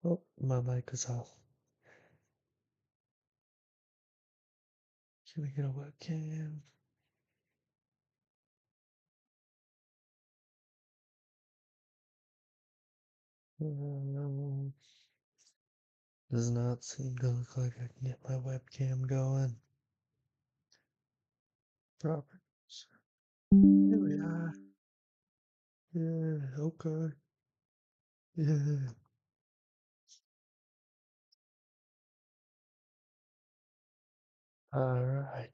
Oh, my mic is off. Can we get a webcam? Does not seem to look like I can get my webcam going. Properties. Here we are. Yeah, okay. Yeah. Alright.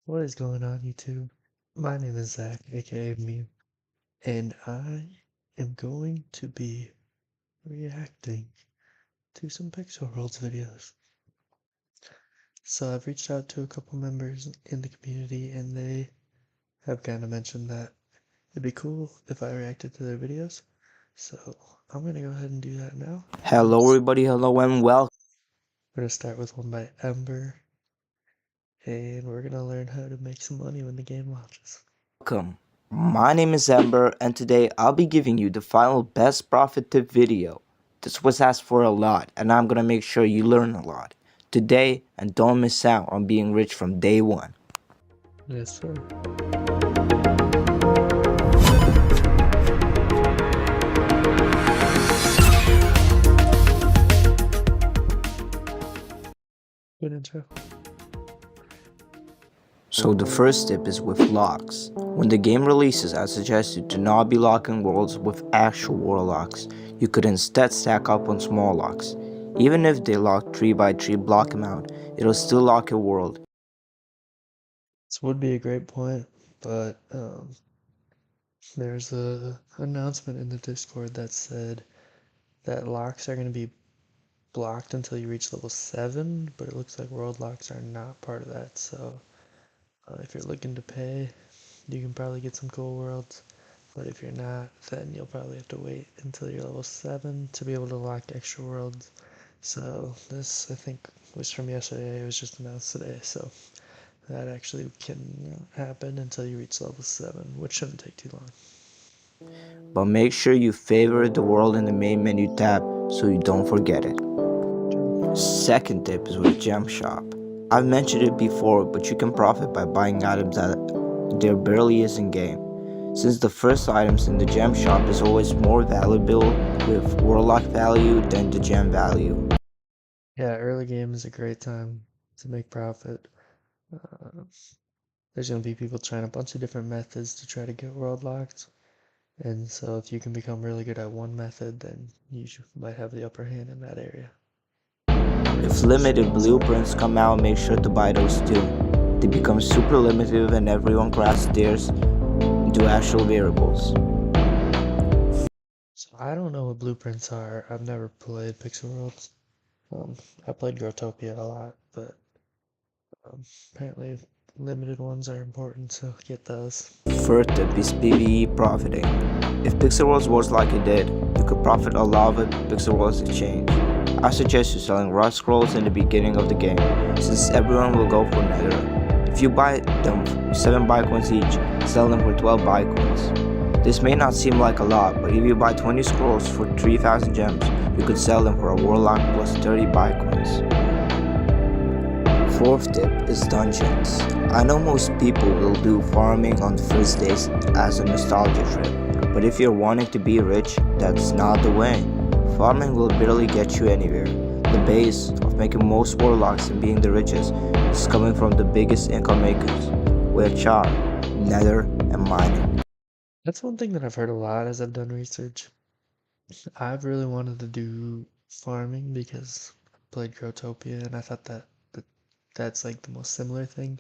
What is going on, YouTube? My name is Zach, aka Mew, and I am going to be reacting to some Pixel Worlds videos. So I've reached out to a couple members in the community, and they have kind of mentioned that it'd be cool if I reacted to their videos. So I'm gonna go ahead and do that now. Hello everybody, hello and welcome. We're gonna start with one by Ember, and we're gonna learn how to make some money when the game launches. My name is Ember, and today I'll be giving you the final best profit tip video. This was asked for a lot, and I'm gonna make sure you learn a lot today and don't miss out on being rich from day one. Yes, sir. Good intro. So the first tip is with locks. When the game releases, I suggest you to not be locking worlds with actual warlocks. You could instead stack up on small locks. Even if they lock 3x3 block amount, it'll still lock your world. This would be a great point, but there's a announcement in the Discord that said that locks are going to be blocked until you reach level 7, but it looks like world locks are not part of that. So if you're looking to pay, you can probably get some cool worlds, but if you're not, then you'll probably have to wait until you're level 7 to be able to lock extra worlds. So this, I think, was from yesterday. It was just announced today, so that actually can happen until you reach level 7, which shouldn't take too long. But make sure you favorite the world in the main menu tab so you don't forget it. Second tip is with Gem Shop. I've mentioned it before, but you can profit by buying items that there barely is in game. Since the first items in the Gem Shop is always more valuable with Warlock value than the gem value. Yeah, early game is a great time to make profit. There's going to be people trying a bunch of different methods to try to get world locked. And so if you can become really good at one method, then you might have the upper hand in that area. If limited blueprints come out, make sure to buy those too. They become super limited and everyone crafts theirs into actual variables. So I don't know what blueprints are. I've never played Pixel Worlds. I played Growtopia a lot, but apparently limited ones are important, so get those. Third tip is PvE profiting. If Pixel Worlds works like it did, you could profit a lot with Pixel Worlds Exchange. I suggest you selling rust scrolls in the beginning of the game, since everyone will go for nether. If you buy them for 7 Bitcoins each, sell them for 12 Bitcoins. This may not seem like a lot, but if you buy 20 scrolls for 3000 gems, you could sell them for a warlock plus 30 Bitcoins. Fourth tip is dungeons. I know most people will do farming on the first days as a nostalgia trip, but if you're wanting to be rich, that's not the way. Farming will barely get you anywhere. The base of making most warlocks and being the richest is coming from the biggest income makers, which are nether and mining. That's one thing that I've heard a lot as I've done research. I've really wanted to do farming because I played Growtopia and I thought that's like the most similar thing,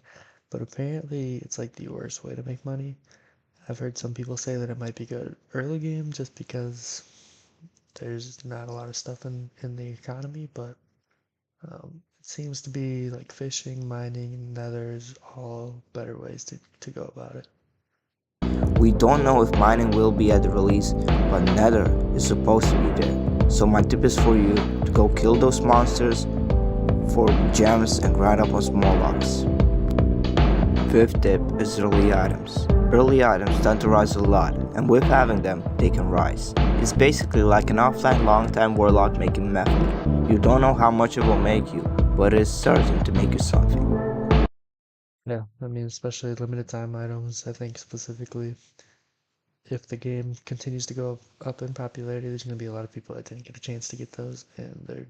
but apparently it's like the worst way to make money. I've heard some people say that it might be good early game just because there's not a lot of stuff in the economy, but it seems to be like fishing, mining, and nethers all better ways to go about it. We don't know if mining will be at the release, but nether is supposed to be there. So my tip is for you to go kill those monsters for gems and grind up on small locks. Fifth tip is early items. Early items tend to rise a lot, and with having them, they can rise. It's basically like an offline long-time warlock making method. You don't know how much it will make you, but it is certain to make you something. Yeah, I mean, especially limited time items, I think specifically, if the game continues to go up in popularity, there's going to be a lot of people that didn't get a chance to get those, and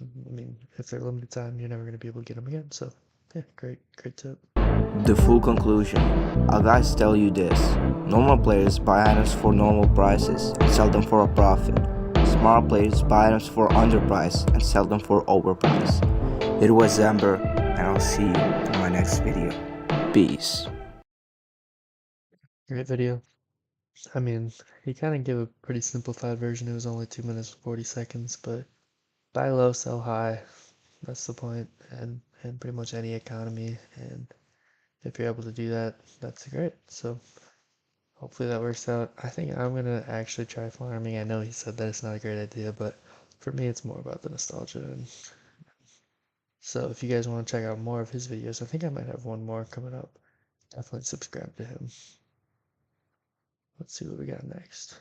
I mean, if they're limited time, you're never going to be able to get them again, so, yeah, great tip. The full conclusion. I'll guys tell you this. Normal players buy items for normal prices and sell them for a profit. Smart players buy items for underpriced and sell them for overpriced. It was Ember, and I'll see you in my next video. Peace. Great video. I mean, he kind of gave a pretty simplified version. It was only 2 minutes and 40 seconds, but buy low, sell high. That's the point, and pretty much any economy. And if you're able to do that, that's great. So hopefully that works out. I think I'm gonna actually try farming. I know he said that it's not a great idea, but for me, it's more about the nostalgia. And so if you guys want to check out more of his videos, I think I might have one more coming up. Definitely subscribe to him. Let's see what we got next.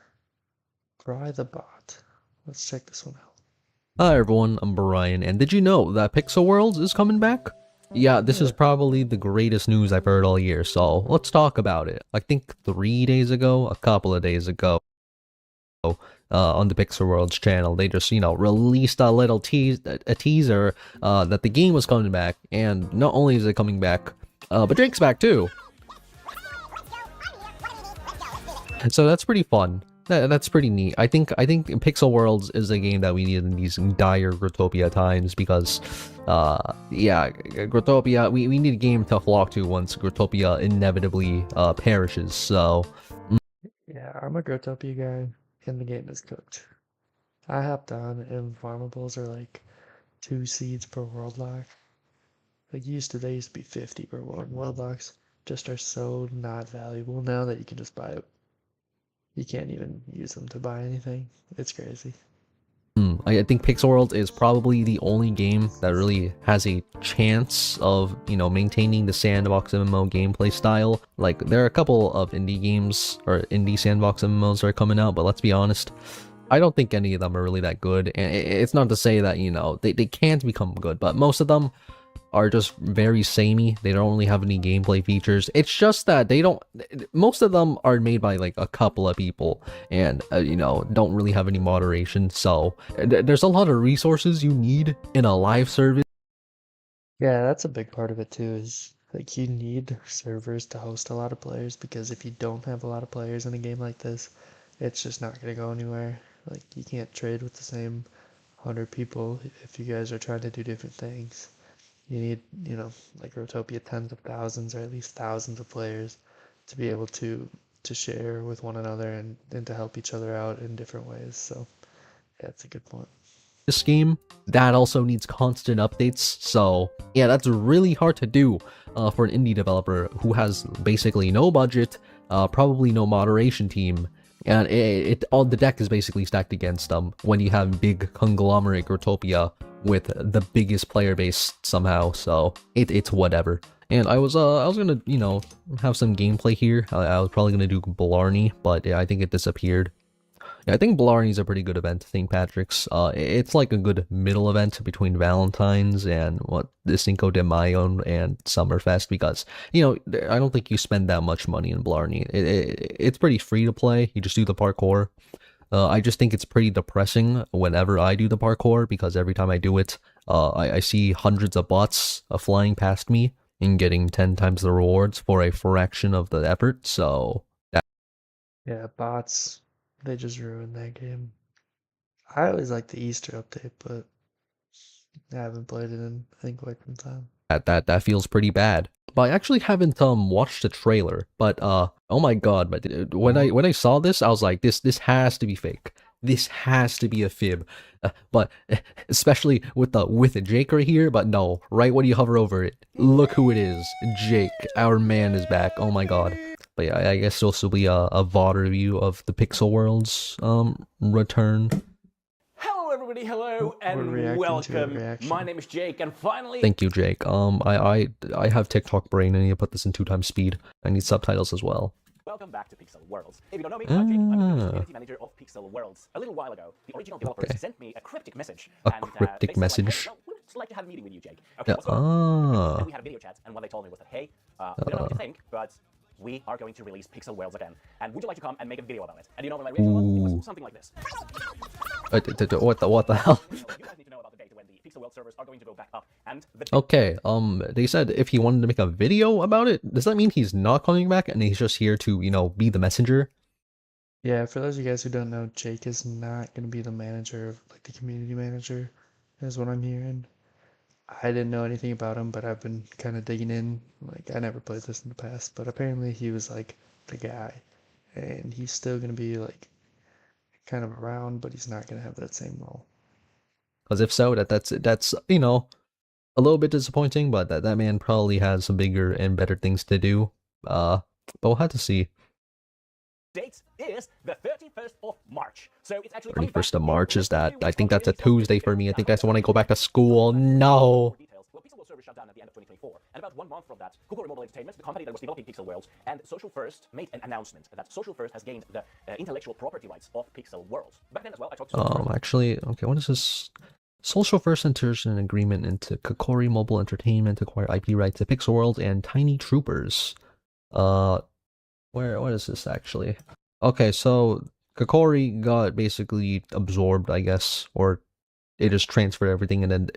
Cry the Bot. Let's check this one out. Hi everyone, I'm Brian, and did you know that Pixel Worlds is coming back? Yeah, this is probably the greatest news I've heard all year, so let's talk about it. I think 3 days ago, a couple of days ago, on the Pixel Worlds channel, they just, released a little teaser that the game was coming back, and not only is it coming back, but Drake's back too. So that's pretty fun. That's pretty neat. I think Pixel Worlds is a game that we need in these dire Growtopia times because, yeah, Growtopia, we need a game to flock to once Growtopia inevitably perishes, so... Yeah, I'm a Growtopia guy, and the game is cooked. I hopped on, and farmables are like 2 seeds per world lock. Like, they used to be 50 per world locks. Just are so not valuable now that you can just buy it. You can't even use them to buy anything. It's crazy. I think Pixel Worlds is probably the only game that really has a chance of, maintaining the sandbox MMO gameplay style. Like, there are a couple of indie games, or indie sandbox MMOs that are coming out, but let's be honest, I don't think any of them are really that good. And it's not to say that, they can't become good, but most of them are just very samey. They don't really have any gameplay features. It's just that most of them are made by like a couple of people and don't really have any moderation. So there's a lot of resources you need in a live service. Yeah, that's a big part of it too, is like you need servers to host a lot of players, because if you don't have a lot of players in a game like this, it's just not going to go anywhere. Like, you can't trade with the same 100 people if you guys are trying to do different things. You need, like Growtopia, tens of thousands or at least thousands of players to be able to share with one another and to help each other out in different ways. So, yeah, that's a good point. This game, that also needs constant updates, so yeah, that's really hard to do for an indie developer who has basically no budget, probably no moderation team, and all the deck is basically stacked against them when you have big conglomerate Growtopia with the biggest player base somehow. So it's whatever. And I was gonna have some gameplay here. I was probably gonna do Blarney, but yeah, I think it disappeared. Yeah, I think Blarney's a pretty good event, St. Patrick's. It's like a good middle event between Valentine's and the Cinco de Mayo and Summerfest, because, I don't think you spend that much money in Blarney. It's pretty free to play. You just do the parkour. I just think it's pretty depressing whenever I do the parkour, because every time I do it, I see hundreds of bots flying past me and getting 10 times the rewards for a fraction of the effort, so... Yeah, bots, they just ruined that game. I always like the Easter update, but I haven't played it in, I think, quite some time. That feels pretty bad. But I actually haven't watched the trailer, but oh my god, but when I saw this, I was like, this has to be fake. This has to be a fib. But especially with Jake right here, but no, right when you hover over it, look who it is. Jake, our man is back. Oh my god. But yeah, I guess this will be a VOD review of the Pixel Worlds return. Hello everybody, hello and welcome. My name is Jake, and finally... Thank you, Jake. I have TikTok brain. I need to put this in 2x speed. I need subtitles as well. Welcome back to Pixel Worlds. If you don't know me, I'm Jake. I'm the Ah, community manager of Pixel Worlds. A little while ago, the original developers okay. sent me a cryptic message. A And cryptic they said, like, hey, message. well, we'd just like to have a meeting with you, Jake. Okay, what's going on? Ah, And we had a video chat, and what they told me was that, hey, we don't know what you think, but we are going to release Pixel Worlds again. And would you like to come and make a video about it? And you know what my reaction was? It ooh. was something like this. What the hell? You guys need to know about the date when the Pixel World servers are going to go back up. And the Okay, they said if he wanted to make a video about it, does that mean he's not coming back and he's just here to, you know, be the messenger? Yeah, for those of you guys who don't know, Jake is not going to be the manager of, like, the community manager, is what I'm hearing. I didn't know anything about him, but I've been kind of digging in. Like, I never played this in the past, but apparently he was, like, the guy. And he's still going to be, like, kind of around, but he's not going to have that same role. Because if so, that's you know, a little bit disappointing, but that man probably has some bigger and better things to do. But we'll have to see. date is the 31st of March. So it's actually coming back 31st of in March is that? I weeks think from that's a the release of Tuesday this for video. me. I Now, think that's however, when I go back to there school. are more No. details. Well, Pixel World server shut down at the end of 2024, and about 1 month from that, Kokoro Mobile Entertainment, the company that was developing Pixel Worlds, and Social First made an announcement that Social First has gained the intellectual property rights of Pixel Worlds. Back then as well, I talked to Social First. Actually, okay, what is this? Social First enters an agreement into Kokori Mobile Entertainment to acquire IP rights to Pixel World and Tiny Troopers. What is this actually? Okay, so Kokori got basically absorbed, I guess, or they just transferred everything and then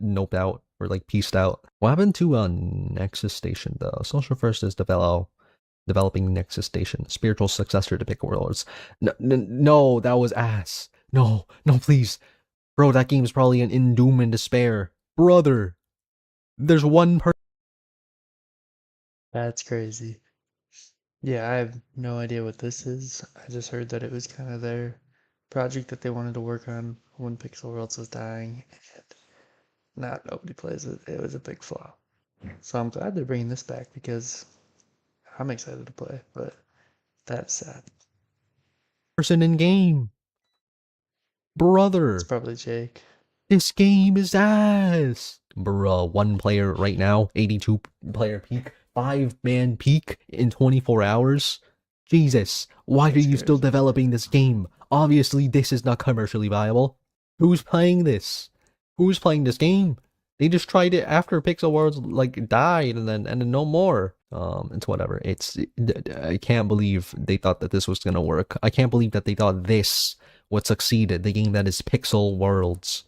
noped out or like pieced out. What happened to Nexus Station though? Social First is developing Nexus Station, spiritual successor to Pixel Worlds. No, that was ass. No, please. Bro, that game's probably in doom and despair. Brother, there's one person. That's crazy. Yeah, I have no idea what this is. I just heard that it was kind of their project that they wanted to work on when Pixel Worlds was dying, and not nobody plays it. It was a big flop. So I'm glad they're bringing this back because I'm excited to play, but that's sad. Person in game. It's Brother, probably Jake. this game is ass. Bruh, 1 player right now, 82 player peak, 5-man peak in 24 hours. Jesus, why are That's you still crazy. developing this game? Obviously, this is not commercially viable. Who's playing this? Who's playing this game? They just tried it after Pixel Worlds like died and then no more. It's whatever. I can't believe they thought that this was gonna work. I can't believe that they thought this would succeed. The game that is Pixel Worlds.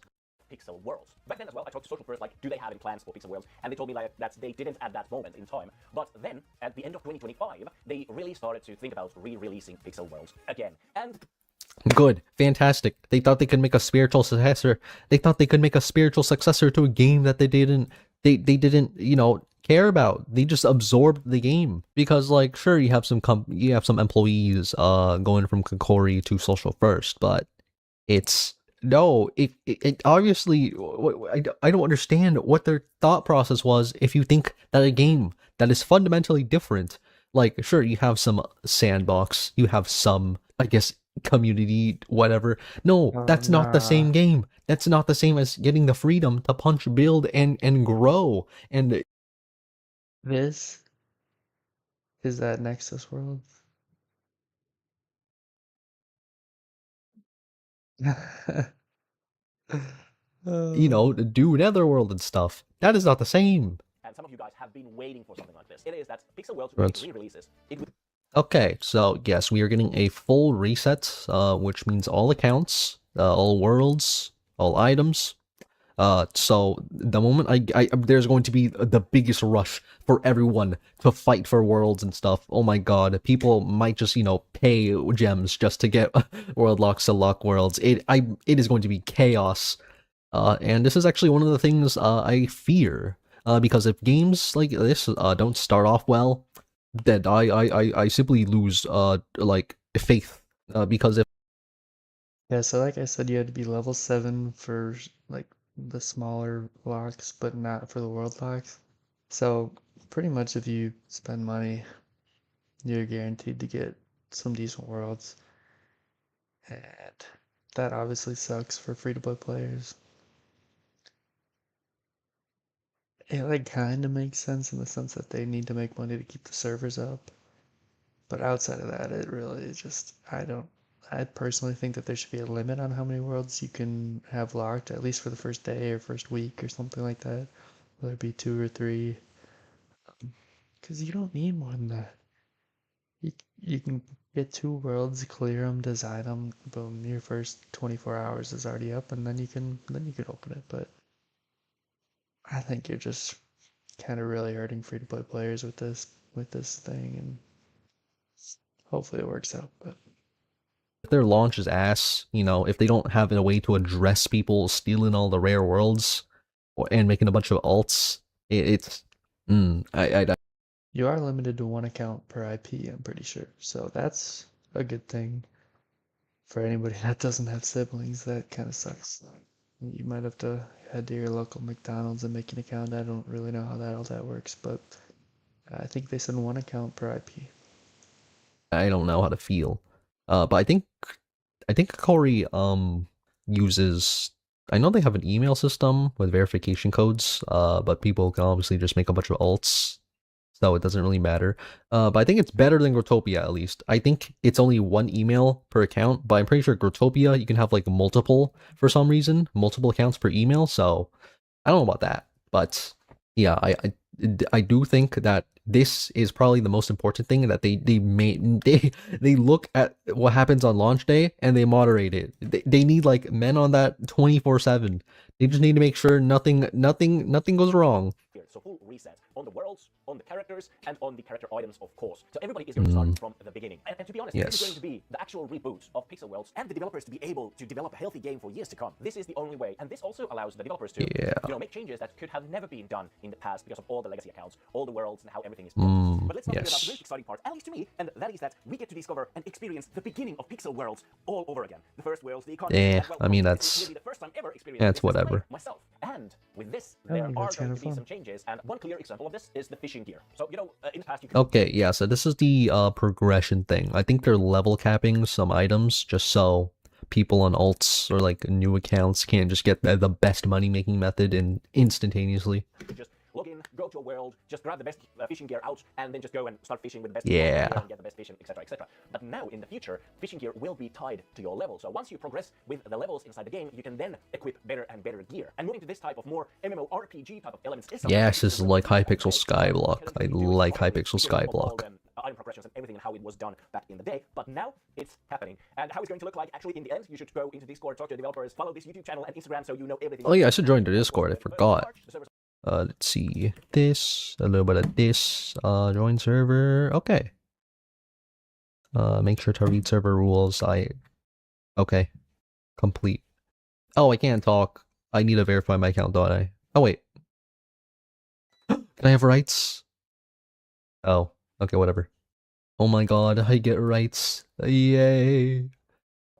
Pixel Worlds. Back then as well, I talked to Social First, like, do they have any plans for Pixel Worlds? And they told me like that they didn't at that moment in time. But then, at the end of 2025, they really started to think about re-releasing Pixel Worlds again. And Good, fantastic. They thought they could make a spiritual successor. They thought they could make a spiritual successor to a game that they didn't, you know, care about. They just absorbed the game because, like, sure, you have some employees going from Kokori to Social First, but it's no. It obviously, I don't understand what their thought process was. If you think that a game that is fundamentally different, like, sure, you have some sandbox, you have some, I guess, community, whatever. No, that's not the same Nah. game. That's not the same as getting the freedom to punch, build, and grow. And This is that Nexus World. you Uh, know, do Netherworld and stuff. That is not the same. and some of you guys have been waiting for something like this. It is that Pixel Worlds Right. re-releases. It would Okay, so yes, we are getting a full reset, which means all accounts, all worlds, all items. So the moment there's going to be the biggest rush for everyone to fight for worlds and stuff. Oh my god, people might just, you know, pay gems just to get world locks to lock worlds. It is going to be chaos. And this is actually one of the things I fear. Because if games like this don't start off well, then I simply lose like faith. Because if yeah, so like I said, you had to be level 7 for like the smaller locks, but not for the world locks. So pretty much if you spend money, you're guaranteed to get some decent worlds. And that obviously sucks for free-to-play players. It like kind of makes sense in the sense that they need to make money to keep the servers up. But outside of that, it really just, I personally think that there should be a limit on how many worlds you can have locked, at least for the first day or first week or something like that. Whether it be 2 or 3. Because you don't need more than that. You can get 2 worlds, clear them, design them, boom, your first 24 hours is already up, and then you can open it. But I think you're just kind of really hurting free-to-play players with this thing, and hopefully it works out. But If their launch is ass, if they don't have a way to address people stealing all the rare worlds and making a bunch of alts, I you are limited to 1 account per IP, I'm pretty sure. So that's a good thing for anybody that doesn't have siblings. That kind of sucks. You might have to head to your local McDonald's and make an account. I don't really know how all that works, but I think they said 1 account per IP. I don't know how to feel. But I think Corey uses. I know they have an email system with verification codes. But people can obviously just make a bunch of alts, so it doesn't really matter. But I think it's better than Growtopia, at least. I think it's only 1 email per account, but I'm pretty sure Growtopia you can have like multiple for some reason, multiple accounts per email. So I don't know about that, but yeah, I do think that this is probably the most important thing, that they look at what happens on launch day and they moderate it. They need like men on that 24/7. They just need to make sure nothing goes wrong. So full reset on the worlds, on the characters, and on the character items, of course. So everybody is going to start from the beginning. And to be honest, this is going to be the actual reboot of Pixel Worlds, and the developers to be able to develop a healthy game for years to come. This is the only way, and this also allows the developers to make changes that could have never been done in the past because of all the legacy accounts, all the worlds, and how everything is built. But let's not forget about the really exciting part, at least to me, and that is that we get to discover and experience the beginning of Pixel Worlds all over again. The first worlds, the economy. I mean, that's the first time ever experienced. That's whatever. Myself, and with this, there are going to be some changes, and one clear example of this is the fishing gear. So in the past you could... Okay, yeah, so this is the progression thing. I think they're level capping some items just so people on alts or like new accounts can't just get the best money making method and instantaneously. Just log in, go to a world, just grab the best fishing gear out, and then just go and start fishing with the best gear and get the best fishing, etc., etc. But now in the future, fishing gear will be tied to your level. So once you progress with the levels inside the game, you can then equip better and better gear. And moving to this type of more MMORPG type of elements is yes, this is like Hypixel Skyblock. I like Hypixel Skyblock. Item progressions and everything and how it was done back in the day, but now it's happening. And how it's going to look like actually in the end, you should go into Discord, talk to the developers, follow this YouTube channel and Instagram so you know everything. Oh yeah, I should join the Discord, I forgot. Let's see, this, a little bit of this, join server, okay. Make sure to read server rules, okay, complete. Oh, I can't talk, I need to verify my account, don't I? Oh wait. Can I have rights? Oh, okay, whatever. Oh my god, I get rights, yay.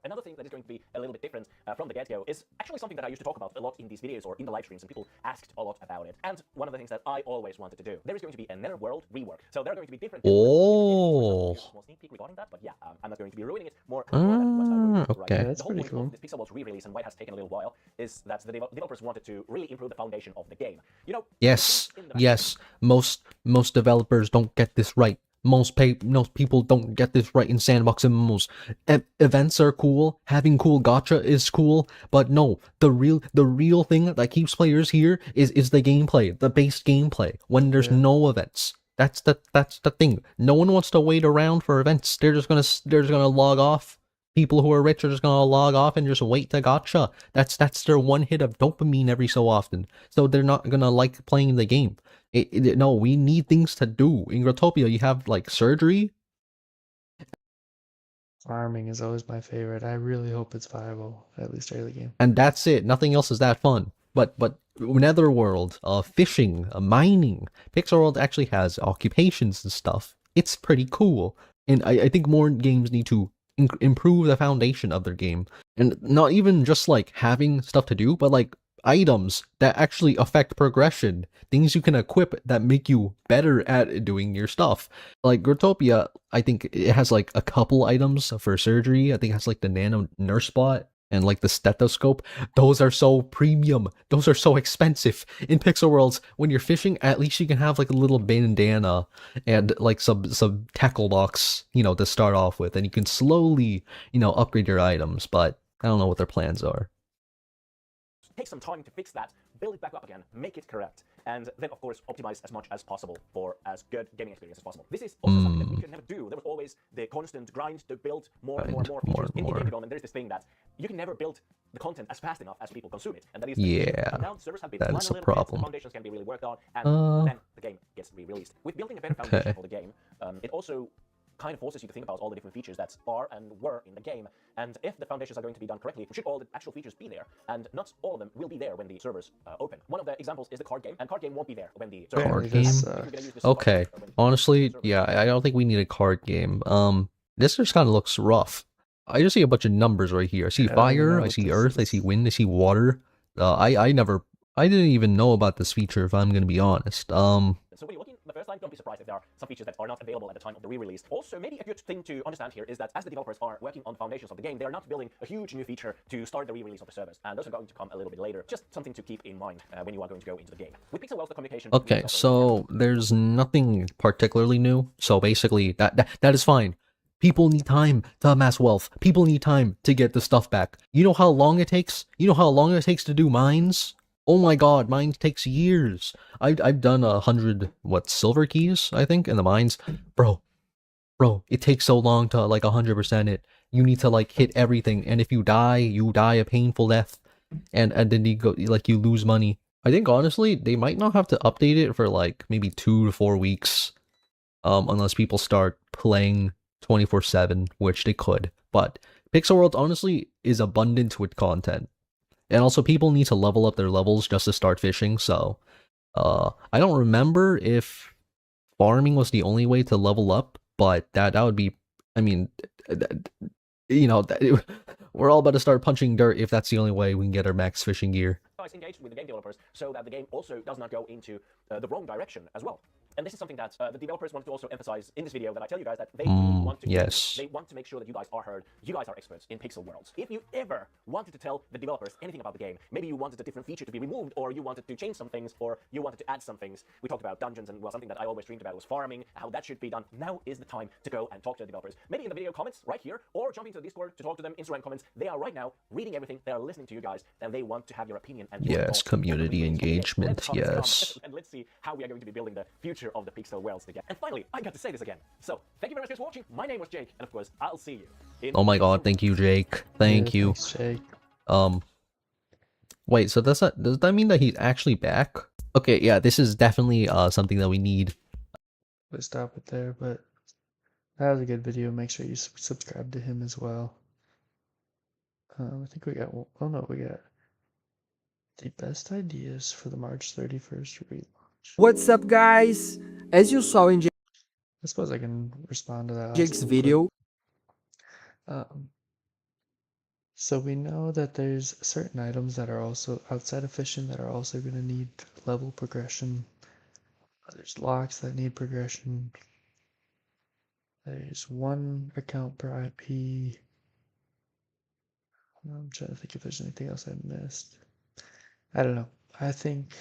Another thing that is going to be a little bit different from the get-go is actually something that I used to talk about a lot in these videos or in the live streams, and people asked a lot about it. And one of the things that I always wanted to do, there is going to be a Netherworld rework. So there are going to be different... Oh! Small sneak peek regarding that, but yeah, I'm not going to be ruining it more. Okay. That's pretty cool. The Pixel Worlds re-release and why it has taken a little while is that the developers wanted to really improve the foundation of the game. Yes, most developers don't get this right. Most people don't get this right in sandbox MMOs. Events are cool, having cool gacha is cool, but no, the real thing that keeps players here is the gameplay, the base gameplay. When there's no events, that's the thing. No one wants to wait around for events. They're just gonna log off. People who are rich are just gonna log off and just wait to gacha. That's their one hit of dopamine every so often. So they're not gonna like playing the game. No, we need things to do. In Growtopia, you have like surgery. Farming is always my favorite. I really hope it's viable, at least early game. And that's it. Nothing else is that fun. But Netherworld, fishing, mining. Pixel World actually has occupations and stuff. It's pretty cool. And I think more games need to improve the foundation of their game. And not even just like having stuff to do, but like items that actually affect progression, things you can equip that make you better at doing your stuff. Like Growtopia, I think it has like a couple items for surgery. I think it has like the nano nurse bot and like the stethoscope, those are so premium. Those are so expensive. In Pixel Worlds, when you're fishing, at least you can have like a little bandana and like some tackle box, to start off with, and you can slowly, upgrade your items. But I don't know what their plans are. Take some time to fix that, build it back up again, make it correct, and then of course optimize as much as possible for as good gaming experience as possible. This is also something that we could never do. There was always the constant grind to build more and more and more features. In game development, there's this thing that you can never build the content as fast enough as people consume it, and that is the issue. But now servers have been that run is a a little bit, problem. the foundations can be really worked on, and then the game gets re-released. With building a better foundation for the game, it also kind of forces you to think about all the different features that are and were in the game, and if the foundations are going to be done correctly, should all the actual features be there? And not all of them will be there when the servers open. One of the examples is the card game, and card game won't be there when the servers Card open. game? Okay, honestly, yeah, I don't think we need a card game. This just kind of looks rough. I just see a bunch of numbers right here. I see fire, I see earth, I see wind, I see water. I didn't even know about this feature, if I'm gonna be honest. So when you're looking the first time, don't be surprised if there are some features that are not available at the time of the re-release. Also, maybe a good thing to understand here is that as the developers are working on the foundations of the game, they are not building a huge new feature to start the re-release of the servers, and those are going to come a little bit later. Just something to keep in mind when you are going to go into the game. With Pixel Worlds, the communication... Okay, so there's nothing particularly new. So basically, that is fine. People need time to amass wealth. People need time to get the stuff back. You know how long it takes? You know how long it takes to do mines? Oh my god, mines takes years. I've done 100 silver keys, I think, in the mines. Bro, it takes so long to like 100% it. You need to like hit everything, and if you die a painful death, and then you lose money. I think honestly they might not have to update it for like maybe 2 to 4 weeks, unless people start playing 24/7, which they could. But Pixel World honestly is abundant with content. And also, people need to level up their levels just to start fishing, so... I don't remember if farming was the only way to level up, but that would be... I mean, we're all about to start punching dirt if that's the only way we can get our max fishing gear. Engaged with the game developers so that the game also does not go into the wrong direction as well. And this is something that the developers wanted to also emphasize in this video, that I tell you guys that they want to they want to make sure that you guys are heard. You guys are experts in Pixel Worlds. If you ever wanted to tell the developers anything about the game, maybe you wanted a different feature to be removed, or you wanted to change some things, or you wanted to add some things. We talked about dungeons, and something that I always dreamed about was farming, how that should be done. Now is the time to go and talk to the developers. Maybe in the video comments right here, or jump into the Discord to talk to them, Instagram comments. They are right now reading everything, they are listening to you guys, and they want to have your opinion. And yes, community engagement, yes. And let's see how we are going to be building the future of the Pixel Worlds again. And finally, I got to say this again. So, thank you very much for watching. My name was Jake, and of course, I'll see you in... Oh my god, thank you, Jake. Thank you. Thanks, Jake. Wait, so does that mean that he's actually back? Okay, yeah, this is definitely something that we need. Let's stop it there, but that was a good video. Make sure you subscribe to him as well. I think we got... Oh no, we got the best ideas for the March 31st relaunch. What's up, guys? As you saw in I suppose I can respond to that. Jake's video. So we know that there's certain items that are also outside of fishing that are also going to need level progression. There's locks that need progression. There's one account per IP. I'm trying to think if there's anything else I missed. I don't know. I think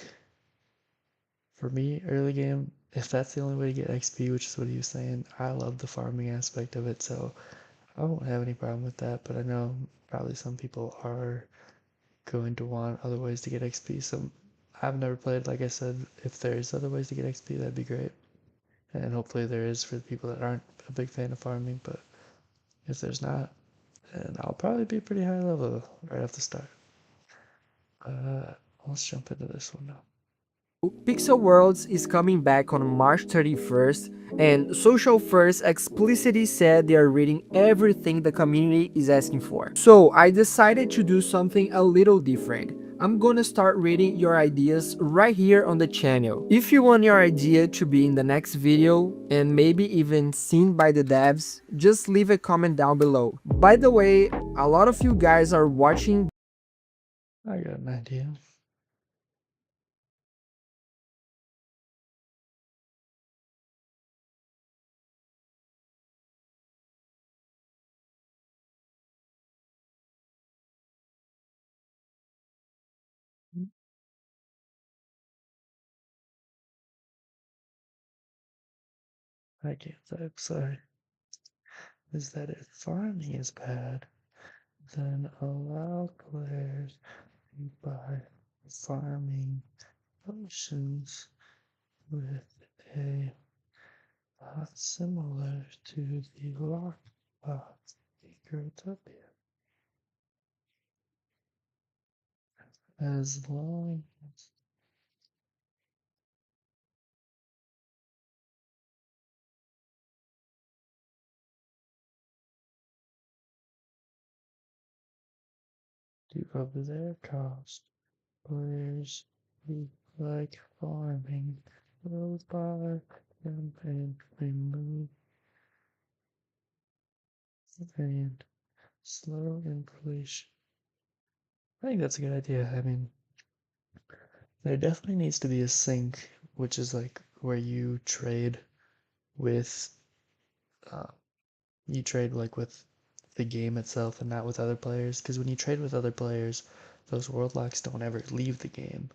for me, early game, if that's the only way to get XP, which is what he was saying, I love the farming aspect of it, so I won't have any problem with that, but I know probably some people are going to want other ways to get XP, so I've never played. Like I said, if there's other ways to get XP, that'd be great, and hopefully there is for the people that aren't a big fan of farming, but if there's not, then I'll probably be pretty high level right off the start. Let's jump into this one now. Pixel Worlds is coming back on March 31st, and Social First explicitly said they are reading everything the community is asking for. So I decided to do something a little different. I'm gonna start reading your ideas right here on the channel. If you want your idea to be in the next video, and maybe even seen by the devs, just leave a comment down below. By the way, a lot of you guys are watching. I got an idea. I can't type, sorry. Is that if farming is bad, then allow players to buy farming potions with a bot similar to the lockbot Microtopia. As long as to cover their cost, players who like farming will buy them and remove and slow inflation. I think that's a good idea. I mean, there definitely needs to be a sync, which is like where you trade with, uh, you trade like with the game itself and not with other players. Because when you trade with other players, those world locks don't ever leave the game.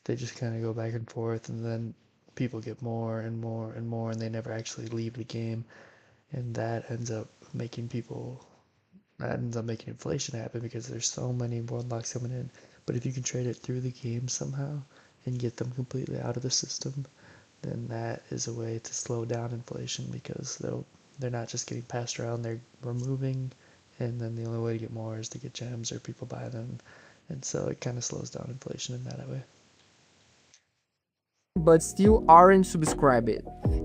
They just kind of go back and forth, and then people get more and more and more, and they never actually leave the game. And that ends up making inflation happen because there's so many world locks coming in. But if you can trade it through the game somehow and get them completely out of the system, then that is a way to slow down inflation because they're not just getting passed around, they're removing, and then the only way to get more is to get gems or people buy them. And so it kind of slows down inflation in that way. But still aren't subscribed.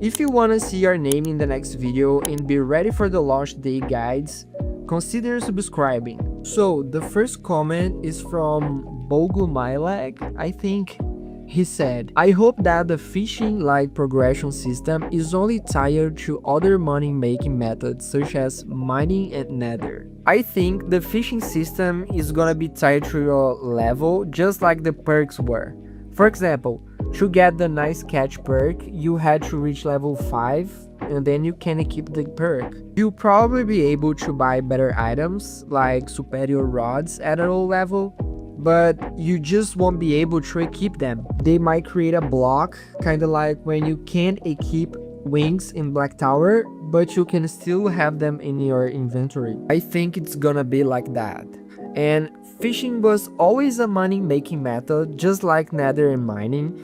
If you wanna see your name in the next video and be ready for the launch day guides, consider subscribing. So the first comment is from Bogumailag, I think. He said, I hope that the fishing-like progression system is only tied to other money-making methods such as mining and nether. I think the fishing system is gonna be tied to your level just like the perks were. For example, to get the nice catch perk, you had to reach level 5 and then you can equip the perk. You'll probably be able to buy better items like superior rods at a low level, but you just won't be able to equip them. They might create a block, kinda like when you can't equip wings in Black Tower, but you can still have them in your inventory. I think it's gonna be like that. And fishing was always a money making method, just like nether and mining.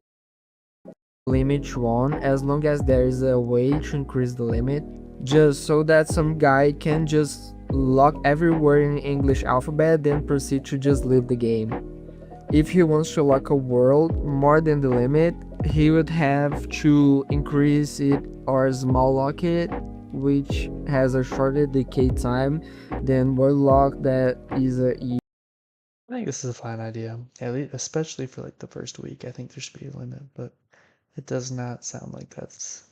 Limit 1 as long as there is a way to increase the limit, just so that some guy can just lock every word in English alphabet then proceed to just leave the game. If he wants to lock a world more than the limit, he would have to increase it or small lock it, which has a shorter decay time than world lock that is a I think this is a fine idea, at least, especially for like the first week. I think there should be a limit, but it does not sound like that's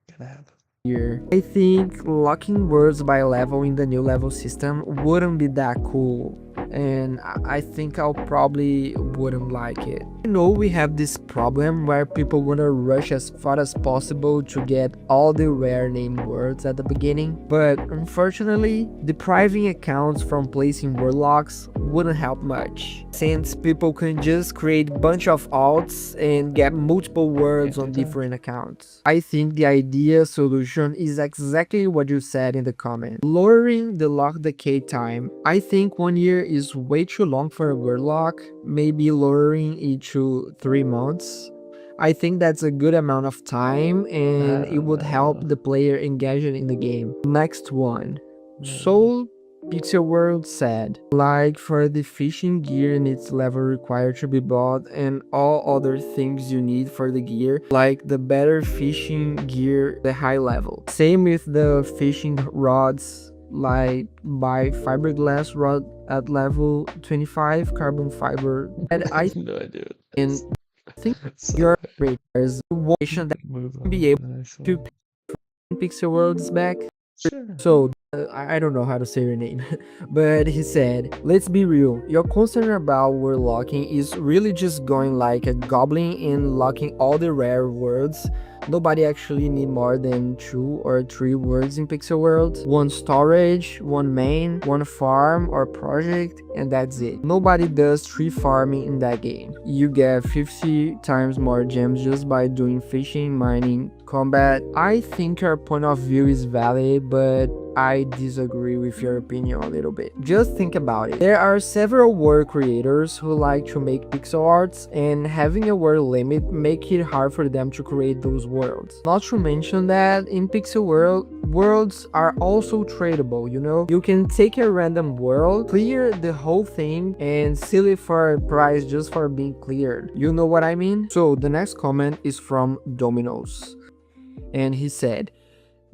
gonna happen. year. I think locking words by level in the new level system wouldn't be that cool, and I think I'll probably wouldn't like it. I know we have this problem where people wanna rush as far as possible to get all the rare name words at the beginning, but unfortunately, depriving accounts from placing word locks wouldn't help much, since people can just create bunch of alts and get multiple words on different accounts. I think the ideal solution is exactly what you said in the comment. Lowering the lock decay time. I think 1 year is way too long for a word lock, maybe lowering it to 3 months. I think that's a good amount of time and it would help the player engage in the game. Next one. Soul Pixel World said, like for the fishing gear needs level required to be bought and all other things you need for the gear, like the better fishing gear, the high level. Same with the fishing rods, like buy fiberglass rod at level 25, carbon fiber. And I No idea. and think So your there's one that move can be able the next to one. Pixel World's back. Sure. So, I don't know how to say your name, but he said, let's be real, your concern about word locking is really just going like a goblin and locking all the rare words. Nobody actually need more than 2 or 3 words in Pixel World. 1 storage, 1 main, 1 farm or project, and that's it. Nobody does 3 farming in that game. You get 50 times more gems just by doing fishing, mining, Combat, I think your point of view is valid, but I disagree with your opinion a little bit. Just think about it. There are several world creators who like to make pixel arts, and having a world limit make it hard for them to create those worlds. Not to mention that in pixel world, worlds are also tradable, you know? You can take a random world, clear the whole thing, and sell it for a price just for being cleared. You know what I mean? So the next comment is from Domino's, and he said,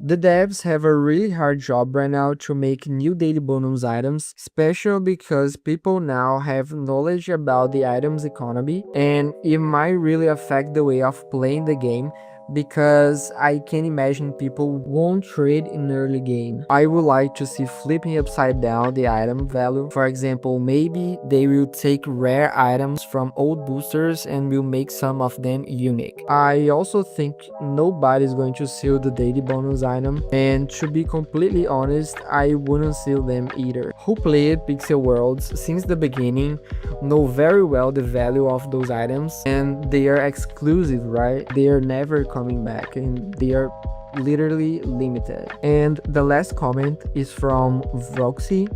the devs have a really hard job right now to make new daily bonus items, especially because people now have knowledge about the items economy, and it might really affect the way of playing the game, because I can imagine people won't trade in early game. I would like to see flipping upside down the item value. For example, maybe they will take rare items from old boosters and will make some of them unique. I also think nobody's going to sell the daily bonus item, and to be completely honest, I wouldn't sell them either. Who played Pixel Worlds since the beginning know very well the value of those items, and they are exclusive, right? They are never coming back, and they are literally limited. And the last comment is from Vroxy,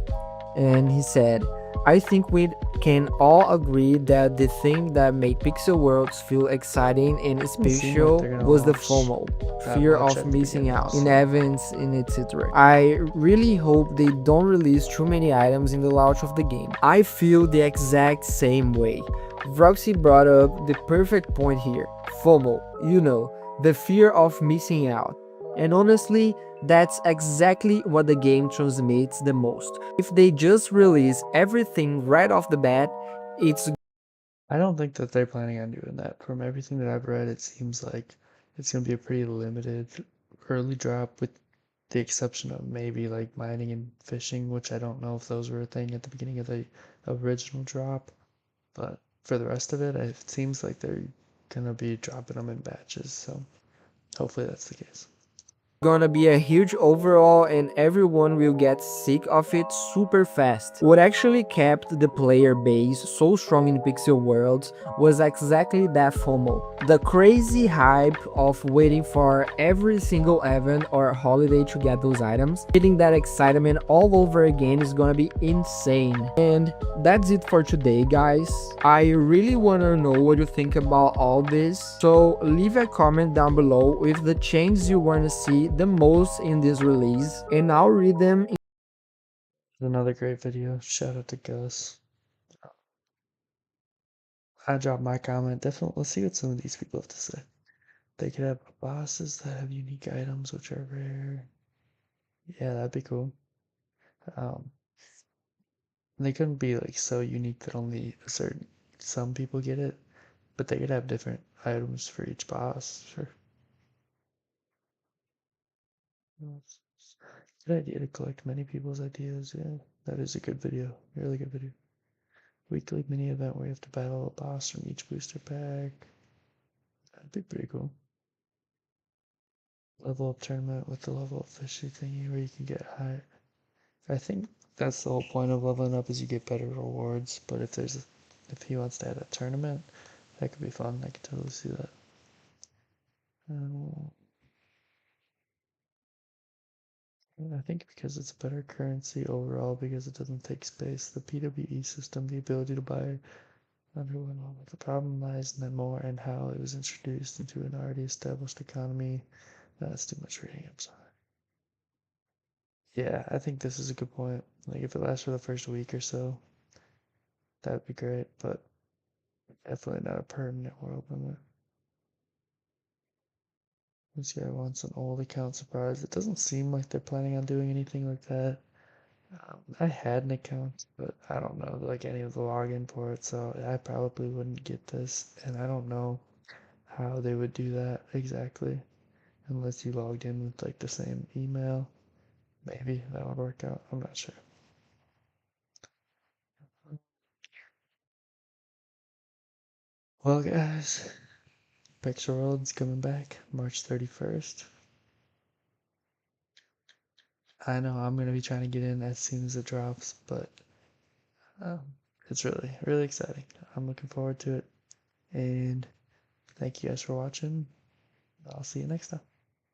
and he said, I think we can all agree that the thing that made Pixel Worlds feel exciting and special they're gonna was the launch FOMO, that fear much of at the missing beginning, out so- in events and etc. I really hope they don't release too many items in the launch of the game. I feel the exact same way. Vroxy brought up the perfect point here. FOMO, you know, the fear of missing out. And honestly, that's exactly what the game transmits the most. If they just release everything right off the bat, it's I don't think that they're planning on doing that. From everything that I've read, it seems like it's going to be a pretty limited early drop, with the exception of maybe like mining and fishing, which I don't know if those were a thing at the beginning of the original drop. But for the rest of it, it seems like they're going to be dropping them in batches. So hopefully that's the case. gonna be a huge overall, and everyone will get sick of it super fast. What actually kept the player base so strong in Pixel Worlds was exactly that FOMO. The crazy hype of waiting for every single event or holiday to get those items. Getting that excitement all over again is gonna be insane. And that's it for today, guys. I really wanna know what you think about all this, so leave a comment down below with the changes you wanna see the most in this release, and I'll read them. Another great video. Shout out to Gus. I dropped my comment. Definitely, let's see what some of these people have to say. They could have bosses that have unique items which are rare. Yeah, that'd be cool. Um, they couldn't be like so unique that only some people get it, but they could have different items for each boss. Sure. Good idea to collect many people's ideas. Yeah, that is a good video. Really good video. Weekly mini event where you have to battle a boss from each booster pack. That'd be pretty cool. Level up tournament with the level up fishy thingy where you can get high. I think that's the whole point of leveling up, is you get better rewards. But if he wants to add a tournament, that could be fun. I could totally see that. I think because it's a better currency overall, because it doesn't take space, the PWE system, the ability to buy underwent all the problem lies in then more and how it was introduced into an already established economy. That's too much reading, I'm sorry. Yeah, I think this is a good point. Like if it lasts for the first week or so, that would be great, but definitely not a permanent world limit. This guy wants an old account surprise. It doesn't seem like they're planning on doing anything like that. I had an account, but I don't know like any of the login for it, so I probably wouldn't get this, and I don't know how they would do that exactly, unless you logged in with like the same email. Maybe that would work out. I'm not sure. Well, guys, Pixel World's coming back March 31st. I know I'm gonna be trying to get in as soon as it drops, but um, it's really, really exciting. I'm looking forward to it, and thank you guys for watching. I'll see you next time.